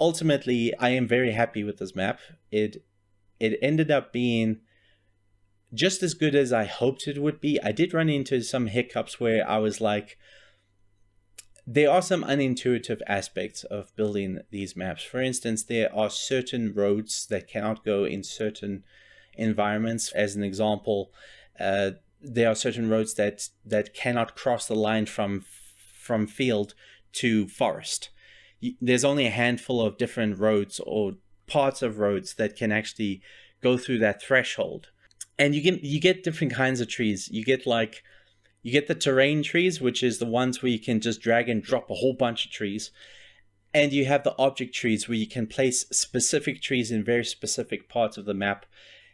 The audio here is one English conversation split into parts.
ultimately, I am very happy with this map. It ended up being just as good as I hoped it would be. I did run into some hiccups where I was like, there are some unintuitive aspects of building these maps. For instance, there are certain roads that cannot go in certain environments. As an example, there are certain roads that cannot cross the line from field to forest. There's only a handful of different roads or parts of roads that can actually go through that threshold. And you get different kinds of trees. You get the terrain trees, which is the ones where you can just drag and drop a whole bunch of trees. And you have the object trees where you can place specific trees in very specific parts of the map.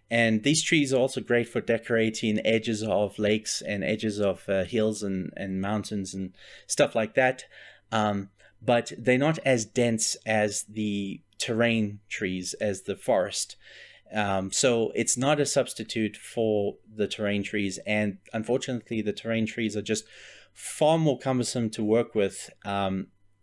And these trees are also great for decorating edges of lakes and edges of hills and mountains and stuff like that. But they're not as dense as the terrain trees, as the forest. So it's not a substitute for the terrain trees. And unfortunately, the terrain trees are just far more cumbersome to work with,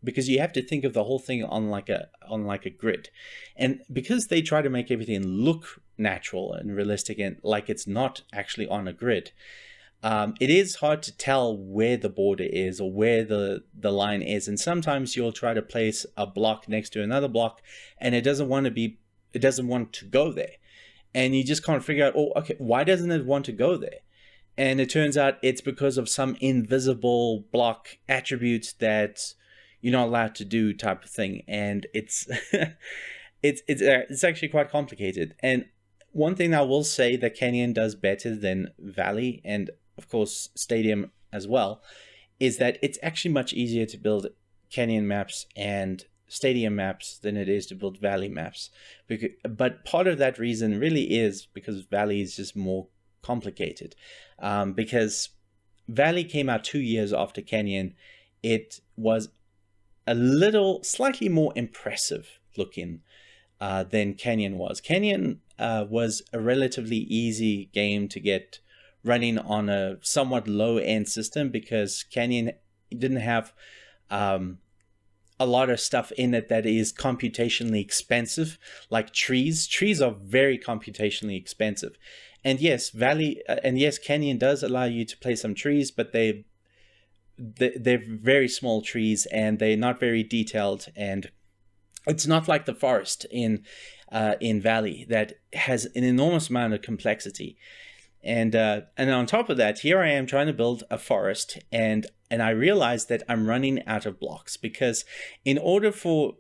because you have to think of the whole thing on like a grid. And because they try to make everything look natural and realistic and like it's not actually on a grid, it is hard to tell where the border is or where the line is. And sometimes you'll try to place a block next to another block and it doesn't want to go there. And you just can't figure out, oh, okay, why doesn't it want to go there? And it turns out it's because of some invisible block attribute that you're not allowed to do, type of thing. And it's it's actually quite complicated. And one thing I will say that Canyon does better than Valley, and of course Stadium as well, is that it's actually much easier to build Canyon maps and Stadium maps than it is to build Valley maps. But part of that reason really is because Valley is just more complicated. Because Valley came out 2 years after Canyon. It was slightly more impressive looking than Canyon was. Canyon was a relatively easy game to get running on a somewhat low-end system because Canyon didn't have a lot of stuff in it that is computationally expensive, like trees. Trees are very computationally expensive. And yes, Canyon does allow you to place some trees, but they're very small trees and they're not very detailed, and it's not like the forest in Valley that has an enormous amount of complexity. And on top of that, here I am trying to build a forest, and I realized that I'm running out of blocks, because in order for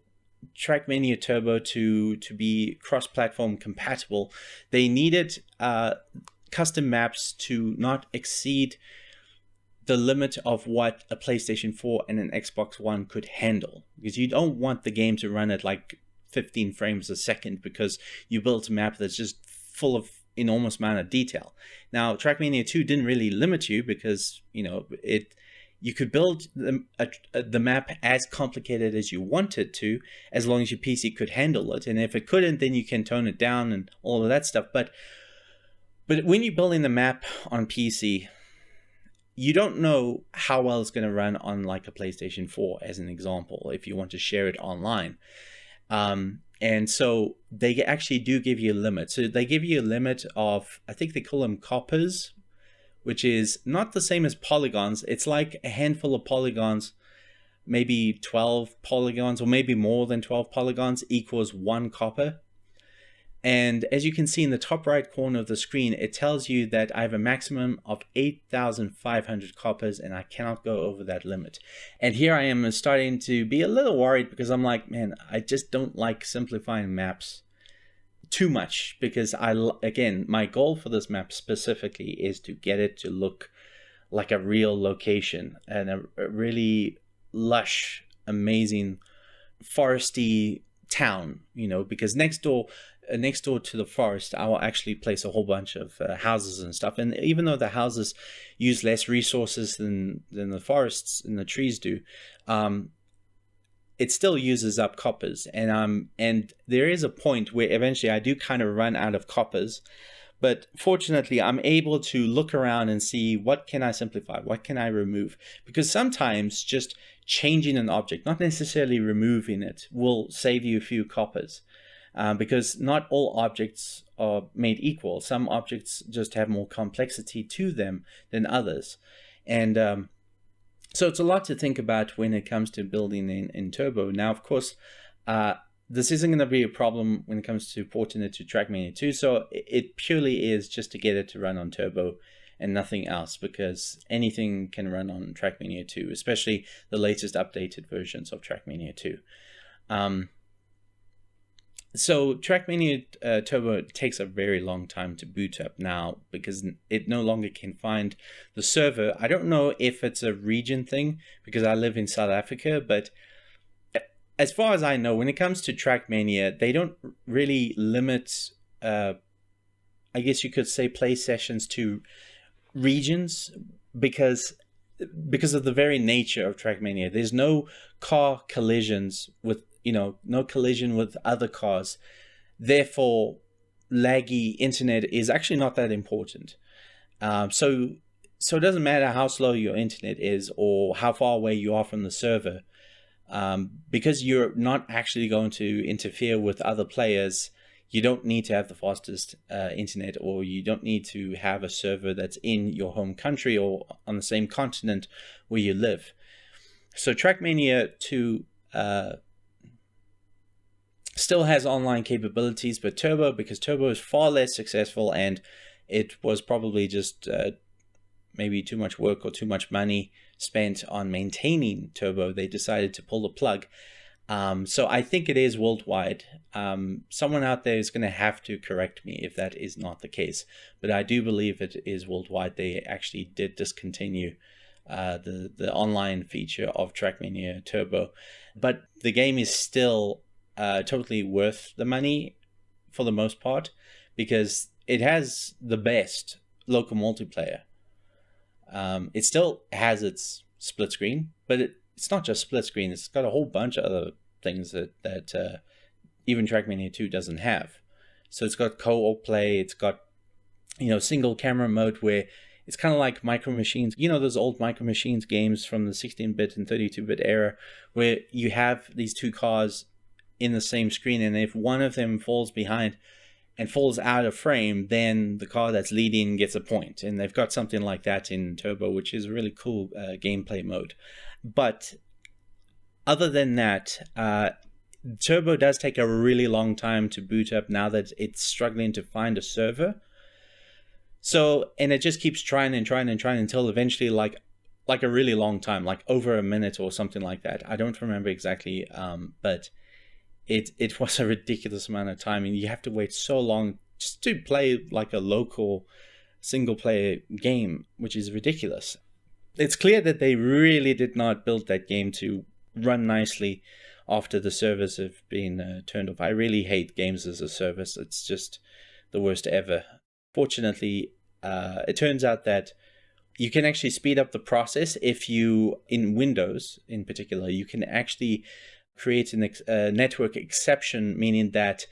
Trackmania Turbo to be cross-platform compatible, they needed custom maps to not exceed the limit of what a PlayStation 4 and an Xbox One could handle, because you don't want the game to run at like 15 frames a second because you built a map that's just full of enormous amount of detail. Now, Trackmania 2 didn't really limit you because, you could build the map as complicated as you wanted to, as long as your PC could handle it. And if it couldn't, then you can tone it down and all of that stuff. But when you're building the map on PC, you don't know how well it's going to run on like a PlayStation 4, as an example, if you want to share it online. And so they actually do give you a limit. So they give you a limit of, I think they call them coppers, which is not the same as polygons. It's like a handful of polygons, maybe 12 polygons, or maybe more than 12 polygons equals 1 copper. And as you can see in the top right corner of the screen, it tells you that I have a maximum of 8,500 coppers and I cannot go over that limit. And here I am starting to be a little worried, because I'm like, man, I just don't like simplifying maps too much, because again, my goal for this map specifically is to get it to look like a real location and a really lush, amazing, foresty town, because next door to the forest, I will actually place a whole bunch of houses and stuff. And even though the houses use less resources than the forests and the trees do, it still uses up coppers. And there is a point where eventually I do kind of run out of coppers. But fortunately, I'm able to look around and see, what can I simplify? What can I remove? Because sometimes just changing an object, not necessarily removing it, will save you a few coppers. Because not all objects are made equal. Some objects just have more complexity to them than others. And so it's a lot to think about when it comes to building in Turbo. Now, of course, this isn't going to be a problem when it comes to porting it to Trackmania 2. So it purely is just to get it to run on Turbo and nothing else, because anything can run on Trackmania 2, especially the latest updated versions of Trackmania 2. So Trackmania Turbo takes a very long time to boot up now because it no longer can find the server. I don't know if it's a region thing because I live in South Africa, but as far as I know, when it comes to Trackmania, they don't really limit, I guess you could say, play sessions to regions because of the very nature of Trackmania. There's no car collisions with, no collision with other cars. Therefore, laggy internet is actually not that important. So it doesn't matter how slow your internet is or how far away you are from the server. Because you're not actually going to interfere with other players, you don't need to have the fastest internet, or you don't need to have a server that's in your home country or on the same continent where you live. So Trackmania 2 still has online capabilities, but because Turbo is far less successful and it was probably just maybe too much work or too much money spent on maintaining Turbo, they decided to pull the plug. So I think it is worldwide. Someone out there is going to have to correct me if that is not the case, but I do believe it is worldwide. They actually did discontinue the online feature of Trackmania Turbo, but the game is still totally worth the money for the most part because it has the best local multiplayer. It still has its split screen, but it's not just split screen. It's got a whole bunch of other things that even Trackmania 2 doesn't have. So it's got co-op play. It's got, single camera mode where it's kind of like Micro Machines. Those old Micro Machines games from the 16-bit and 32-bit era where you have these two cars in the same screen, and if one of them falls behind and falls out of frame, then the car that's leading gets a point. And they've got something like that in Turbo, which is a really cool gameplay mode. But other than that, Turbo does take a really long time to boot up now that it's struggling to find a server. So, and it just keeps trying until eventually, like a really long time, like over a minute or something like that. I don't remember exactly, but it was a ridiculous amount of time, and you have to wait so long just to play like a local single player game, which is ridiculous. It's clear that they really did not build that game to run nicely after the servers have been turned off. I really hate games as a service. It's just the worst ever. Fortunately, it turns out that you can actually speed up the process if you, in Windows in particular, you can actually create a network exception, meaning that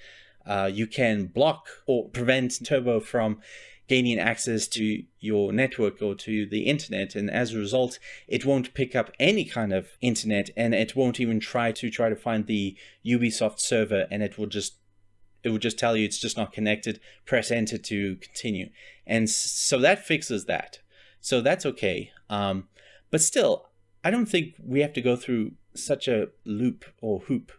you can block or prevent Turbo from gaining access to your network or to the internet, and as a result, it won't pick up any kind of internet, and it won't even try to find the Ubisoft server, and it will just tell you it's just not connected. Press enter to continue, and so that fixes that. So that's okay. But still, I don't think we have to go through such a loop or hoop.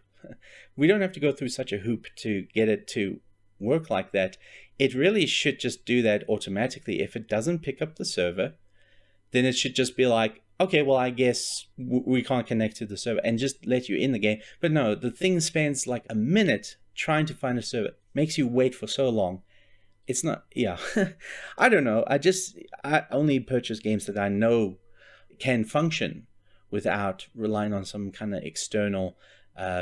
We don't have to go through such a hoop to get it to work like that. It really should just do that automatically. If it doesn't pick up the server, then it should just be like, okay, well, I guess we can't connect to the server, and just let you in the game. But no, the thing spends like a minute trying to find a server, makes you wait for so long. It's not, yeah. I don't know. I only purchase games that I know can function without relying on some kind of external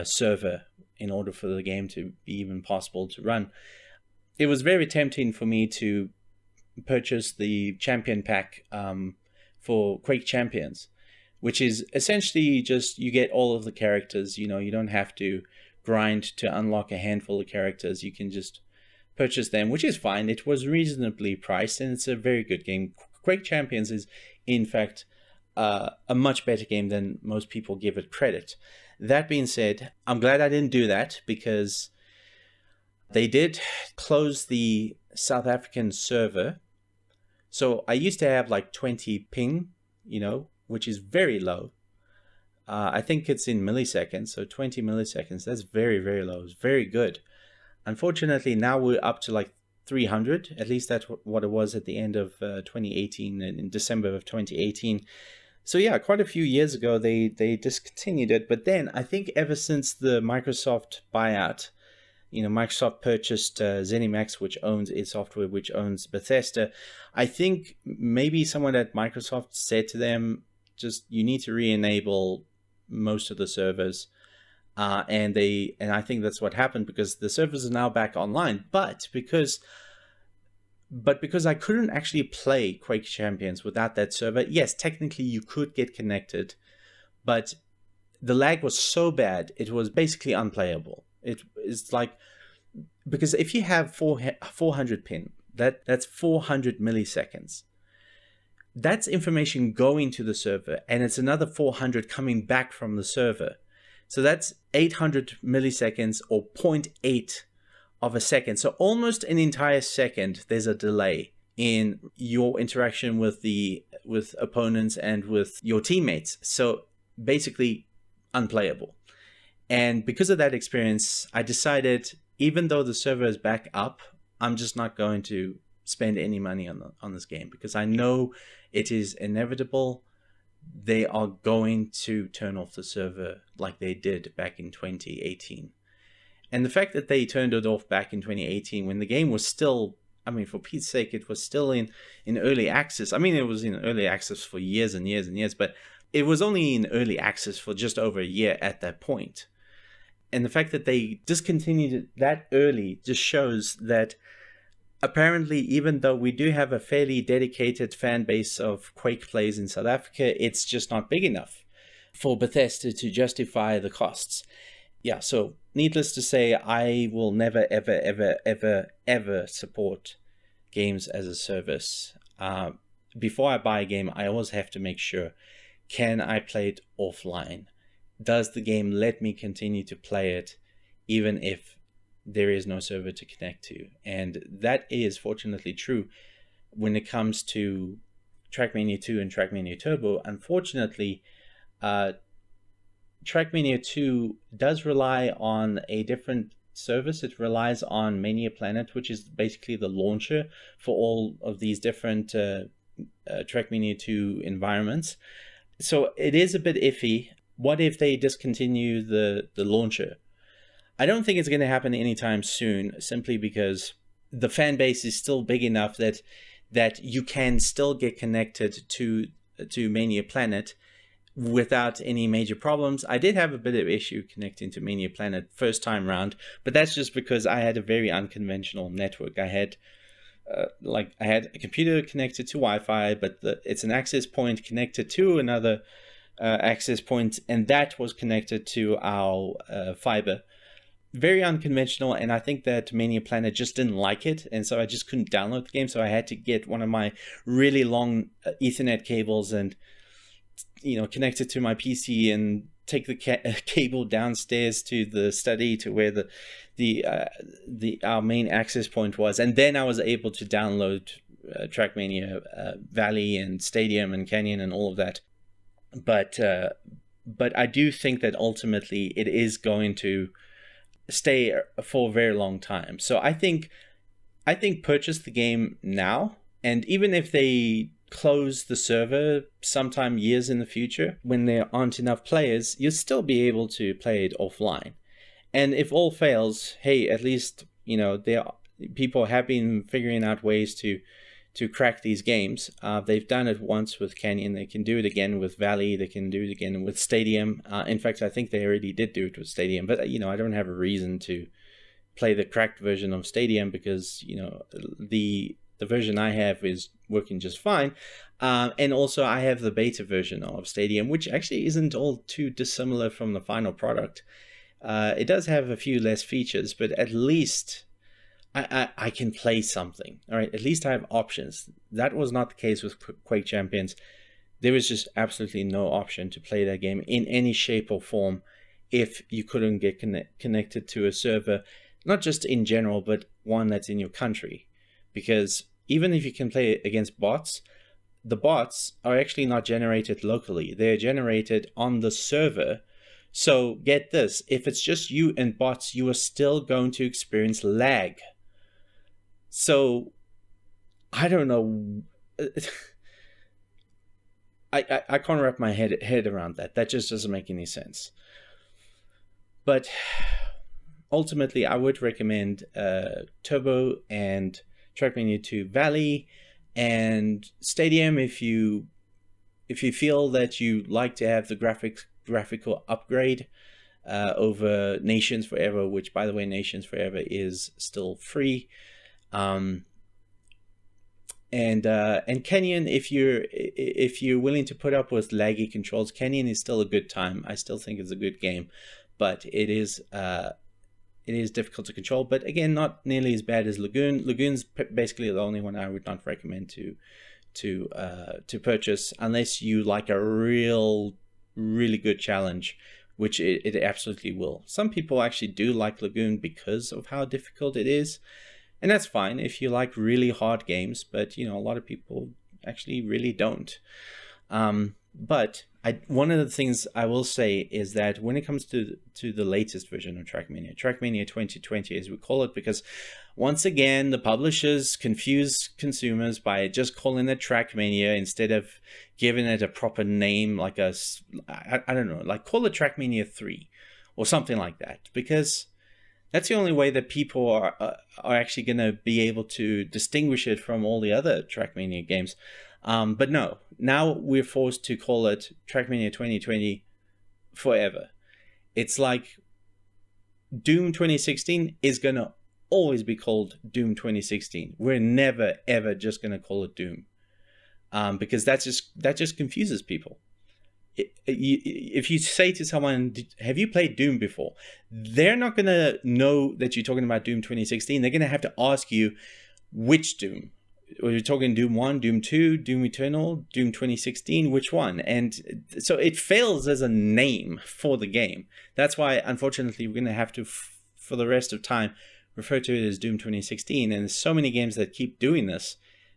server in order for the game to be even possible to run. It was very tempting for me to purchase the Champion Pack for Quake Champions, which is essentially just you get all of the characters. You don't have to grind to unlock a handful of characters. You can just purchase them, which is fine. It was reasonably priced, and it's a very good game. Quake Champions is, in fact, a much better game than most people give it credit. That being said, I'm glad I didn't do that, because they did close the South African server. So I used to have like 20 ping, which is very low. I think it's in milliseconds, so 20 milliseconds. That's very, very low. It's very good. Unfortunately, now we're up to like 300. At least that's what it was at the end of 2018, and in December of 2018. So yeah, quite a few years ago, they discontinued it. But then I think ever since the Microsoft buyout, Microsoft purchased ZeniMax, which owns id Software, which owns Bethesda. I think maybe someone at Microsoft said to them, you need to re-enable most of the servers. And I think that's what happened, because the servers are now back online. But because I couldn't actually play Quake Champions without that server, yes, technically you could get connected, but the lag was so bad, it was basically unplayable. It's like, because if you have 400 pin, that's 400 milliseconds. That's information going to the server, and it's another 400 coming back from the server. So that's 800 milliseconds, or 0.8 of a second. So almost an entire second, there's a delay in your interaction with opponents and with your teammates. So basically unplayable. And because of that experience, I decided, even though the server is back up, I'm just not going to spend any money on this game, because I know it is inevitable. They are going to turn off the server like they did back in 2018. And the fact that they turned it off back in 2018, when the game was still, for Pete's sake, it was still in early access. It was in early access for years and years and years, but it was only in early access for just over a year at that point. And the fact that they discontinued it that early just shows that apparently, even though we do have a fairly dedicated fan base of Quake players in South Africa, it's just not big enough for Bethesda to justify the costs. Yeah, so needless to say, I will never, ever, ever, ever, ever support games as a service. Before I buy a game, I always have to make sure, can I play it offline? Does the game let me continue to play it even if there is no server to connect to? And that is fortunately true when it comes to Trackmania 2 and Trackmania Turbo. Unfortunately, Trackmania 2 does rely on a different service. It relies on Mania Planet, which is basically the launcher for all of these different Trackmania 2 environments. So it is a bit iffy. What if they discontinue the launcher? I don't think it's going to happen anytime soon, simply because the fan base is still big enough that you can still get connected to Mania Planet without any major problems. I did have a bit of issue connecting to Mania Planet first time round, but that's just because I had a very unconventional network. I had a computer connected to Wi-Fi, but it's an access point connected to another access point, and that was connected to our fiber. Very unconventional, and I think that Mania Planet just didn't like it, and so I just couldn't download the game. So I had to get one of my really long Ethernet cables and connect it to my PC and take the cable downstairs to the study to where our main access point was, and then I was able to download Trackmania Valley and Stadium and Canyon and all of that. But I do think that ultimately it is going to stay for a very long time. So I think purchase the game now, and even if they close the server sometime years in the future when there aren't enough players, you'll still be able to play it offline. And if all fails, hey, at least people have been figuring out ways to crack these games. They've done it once with Canyon. They can do it again with Valley. They can do it again with Stadium. In fact, I think they already did do it with Stadium. But I don't have a reason to play the cracked version of Stadium, because the version I have is working just fine. And also I have the beta version of Stadium, which actually isn't all too dissimilar from the final product. It does have a few less features, but at least I can play something. All right, at least I have options. That was not the case with Quake Champions. there was just absolutely no option to play that game in any shape or form if you couldn't get connected to a server, not just in general, but one that's in your country. Because even if you can play against bots, the bots are actually not generated locally. They're generated on the server. So get this, if it's just you and bots, you are still going to experience lag. So I don't know. I can't wrap my head around that. That just doesn't make any sense. But ultimately, I would recommend Turbo and Trackmania 2 Valley and Stadium if you feel that you like to have the graphical upgrade over Nations Forever, which, by the way, Nations Forever is still free. And Canyon, if you're willing to put up with laggy controls, Canyon is still a good time. I still think it's a good game, but it is difficult to control. But again, not nearly as bad as Lagoon. Lagoon's basically the only one I would not recommend to purchase unless you like a really good challenge, which it absolutely will. Some people actually do like Lagoon because of how difficult it is. And that's fine if you like really hard games, but a lot of people actually really don't. But one of the things I will say is that when it comes to the latest version of Trackmania 2020 as we call it, because once again the publishers confuse consumers by just calling it Trackmania instead of giving it a proper name, like I don't know, like call it Trackmania 3 or something like that, because that's the only way that people are actually going to be able to distinguish it from all the other Trackmania games. But no, now we're forced to call it Trackmania 2020 forever. It's like Doom 2016 is going to always be called Doom 2016. We're never, ever just going to call it Doom. Because that just confuses people. If you say to someone, have you played Doom before? They're not going to know that you're talking about Doom 2016. They're going to have to ask you which Doom. Are you talking Doom 1, Doom 2, Doom Eternal, Doom 2016? Which one? And so it fails as a name for the game. That's why, unfortunately, we're going to have to, for the rest of time, refer to it as Doom 2016. And there's so many games that keep doing this.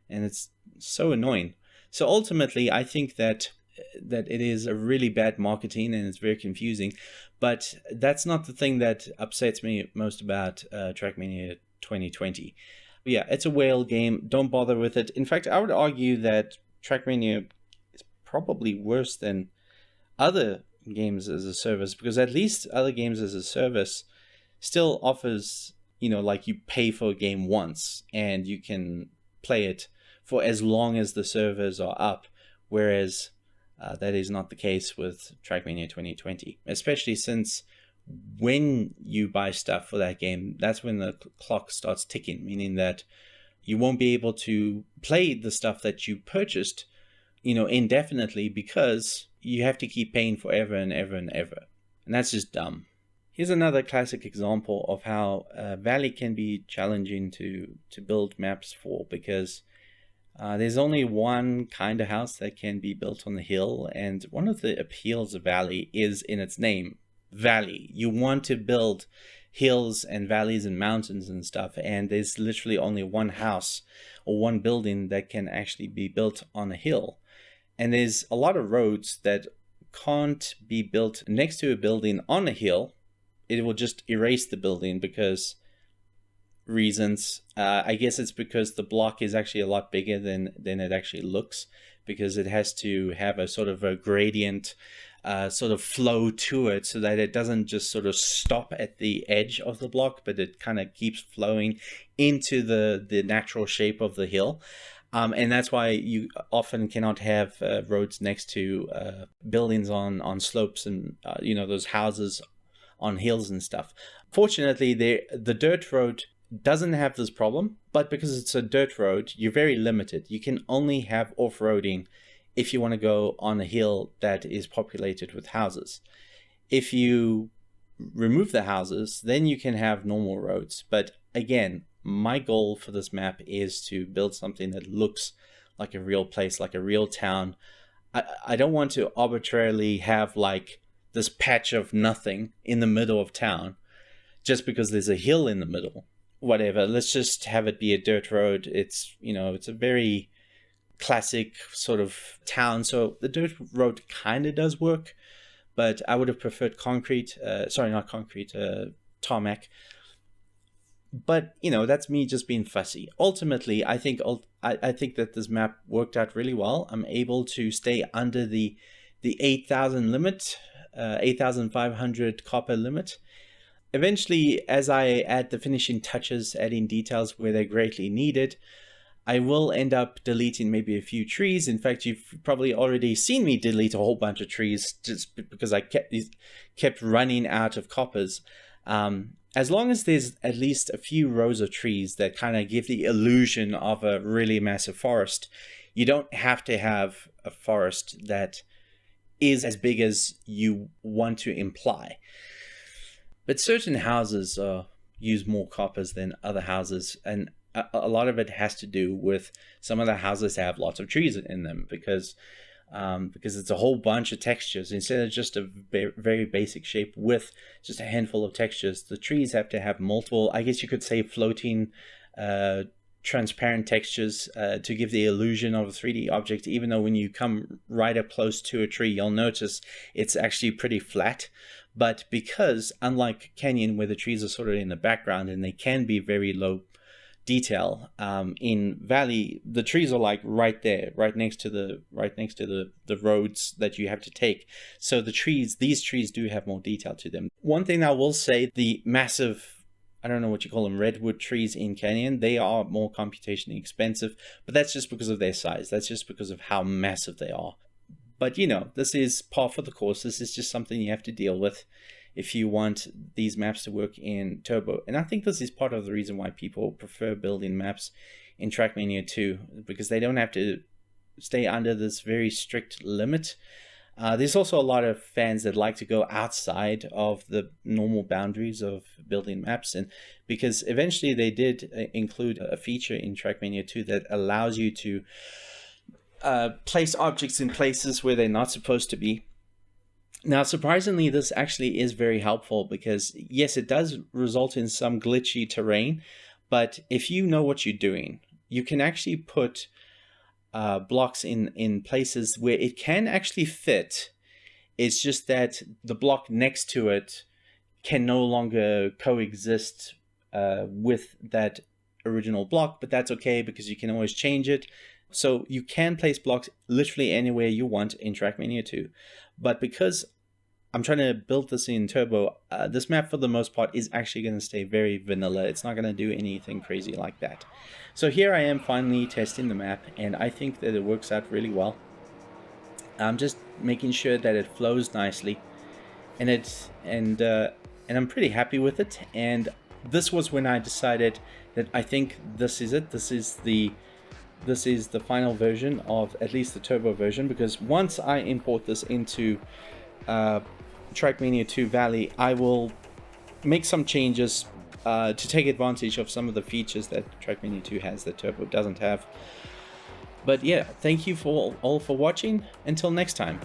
And it's so annoying. So ultimately, I think that it is a really bad marketing and it's very confusing, but that's not the thing that upsets me most about Trackmania 2020. But yeah, it's a whale game. Don't bother with it. In fact, I would argue that Trackmania is probably worse than other games as a service, because at least other games as a service still offers, like you pay for a game once and you can play it for as long as the servers are up, whereas that is not the case with Trackmania 2020, especially since when you buy stuff for that game, that's when the clock starts ticking, meaning that you won't be able to play the stuff that you purchased, indefinitely, because you have to keep paying forever and ever and ever. And that's just dumb. Here's another classic example of how Valley can be challenging to build maps for, because there's only one kind of house that can be built on the hill, and one of the appeals of Valley is in its name, Valley. You want to build hills and valleys and mountains and stuff, and there's literally only one house or one building that can actually be built on a hill. And there's a lot of roads that can't be built next to a building on a hill. It will just erase the building because reasons. I guess it's because the block is actually a lot bigger than it actually looks, because it has to have a sort of a gradient sort of flow to it, so that it doesn't just sort of stop at the edge of the block, but it kind of keeps flowing into the natural shape of the hill. And that's why you often cannot have roads next to buildings on slopes and those houses on hills and stuff. Fortunately, the dirt road doesn't have this problem, but because it's a dirt road, you're very limited. You can only have off-roading if you want to go on a hill that is populated with houses. If you remove the houses, then you can have normal roads. But again, my goal for this map is to build something that looks like a real place, like a real town. I don't want to arbitrarily have like this patch of nothing in the middle of town just because there's a hill in the middle. Whatever, let's just have it be a dirt road. It's, you know, it's a very classic sort of town, so the dirt road kind of does work, but I would have preferred concrete. Sorry, not concrete, tarmac. But you know, that's me just being fussy. Ultimately, I think that this map worked out really well. I'm able to stay under the 8,000 limit, 8,500 copper limit. Eventually, as I add the finishing touches, adding details where they're greatly needed, I will end up deleting maybe a few trees. In fact, you've probably already seen me delete a whole bunch of trees just because I kept running out of coppers. As long as there's at least a few rows of trees that kind of give the illusion of a really massive forest, you don't have to have a forest that is as big as you want to imply. But certain houses use more coppers than other houses, and a lot of it has to do with some of the houses have lots of trees in them because it's a whole bunch of textures. Instead of just a very basic shape with just a handful of textures, the trees have to have multiple, I guess you could say, floating transparent textures to give the illusion of a 3D object, even though when you come right up close to a tree, you'll notice it's actually pretty flat. But because, unlike Canyon, where the trees are sort of in the background and they can be very low detail, in Valley the trees are like right there, right next to the roads that you have to take. So these trees do have more detail to them. One thing I will say, the massive, I don't know what you call them, redwood trees in Canyon, they are more computationally expensive, but that's just because of their size. That's just because of how massive they are. But you know, this is par for the course. This is just something you have to deal with if you want these maps to work in Turbo. And I think this is part of the reason why people prefer building maps in Trackmania 2, because they don't have to stay under this very strict limit. There's also a lot of fans that like to go outside of the normal boundaries of building maps, and because eventually they did include a feature in Trackmania 2 that allows you to place objects in places where they're not supposed to be. Now, surprisingly, this actually is very helpful because, yes, it does result in some glitchy terrain, but if you know what you're doing, you can actually put blocks in places where it can actually fit. It's just that the block next to it can no longer coexist with that original block, but that's okay because you can always change it. So you can place blocks literally anywhere you want in Trackmania 2. But because I'm trying to build this in Turbo, this map for the most part is actually going to stay very vanilla. It's not going to do anything crazy like that. So here I am finally testing the map, and I think that it works out really well. I'm just making sure that it flows nicely, and I'm pretty happy with it. And this was when I decided that I think this is it. This is the final version of at least the Turbo version, because once I import this into Trackmania 2 Valley, I will make some changes to take advantage of some of the features that Trackmania 2 has that Turbo doesn't have. But yeah, thank you all for watching. Until next time.